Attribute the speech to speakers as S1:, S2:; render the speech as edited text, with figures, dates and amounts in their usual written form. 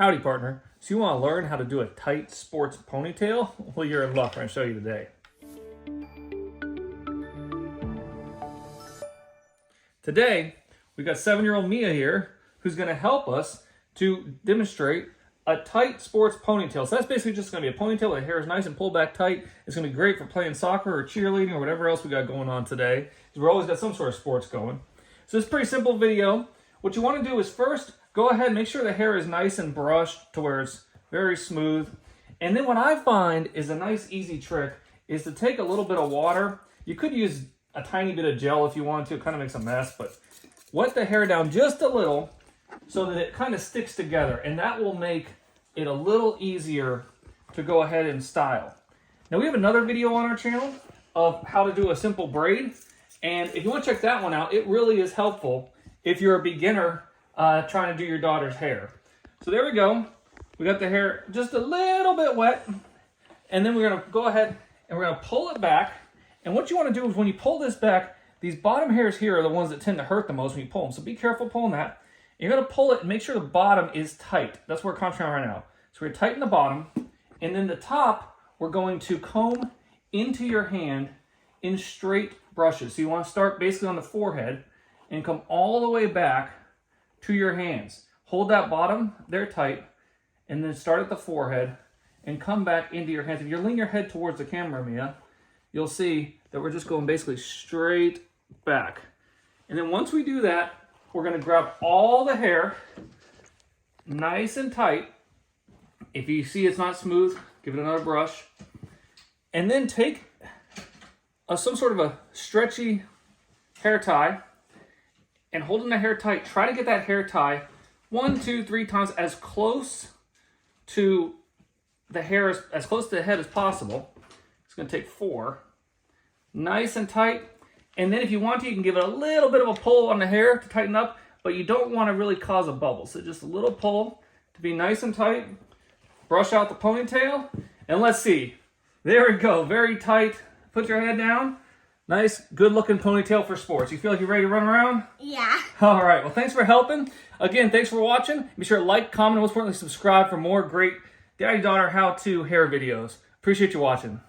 S1: Howdy, partner. So you want to learn how to do a tight sports ponytail? Well, you're in luck. I'm going to show you today. Today, we've got 7-year-old Mia here who's going to help us to demonstrate a tight sports ponytail. So that's basically just going to be a ponytail. The hair is nice and pulled back tight. It's going to be great for playing soccer or cheerleading or whatever else we got going on today, because we're always got some sort of sports going. So it's a pretty simple video. What you want to do is first go ahead and make sure the hair is nice and brushed to where it's very smooth. And then what I find is a nice easy trick is to take a little bit of water. You could use a tiny bit of gel if you want to. It kind of makes a mess, but wet the hair down just a little so that it kind of sticks together, and that will make it a little easier to go ahead and style. Now we have another video on our channel of how to do a simple braid, and if you want to check that one out, it really is helpful if you're a beginner trying to do your daughter's hair. So there we go. We got the hair just a little bit wet, and then we're going to go ahead and we're going to pull it back. And what you want to do is when you pull this back, these bottom hairs here are the ones that tend to hurt the most when you pull them. So be careful pulling that. You're going to pull it and make sure the bottom is tight. That's what we're concentrating on right now. So we're going to tighten the bottom, and then the top, we're going to comb into your hand in straight brushes. So you want to start basically on the forehead and come all the way back to your hands. Hold that bottom there tight, and then start at the forehead and come back into your hands. If you lean your head towards the camera, Mia, you'll see that we're just going basically straight back. And then once we do that, we're going to grab all the hair nice and tight. If you see it's not smooth, give it another brush. And then take some sort of a stretchy hair tie and holding the hair tight, try to get that hair tie 1, 2, 3 times as close to the hair, as close to the head as possible. It's going to take 4. Nice and tight. And then if you want to, you can give it a little bit of a pull on the hair to tighten up, but you don't want to really cause a bubble. So just a little pull to be nice and tight. Brush out the ponytail, and let's see. There we go, very tight. Put your head down. Nice, good-looking ponytail for sports. You feel like you're ready to run around?
S2: Yeah.
S1: All right, well, thanks for helping. Again, thanks for watching. Be sure to like, comment, and most importantly, subscribe for more great daddy-daughter how-to hair videos. Appreciate you watching.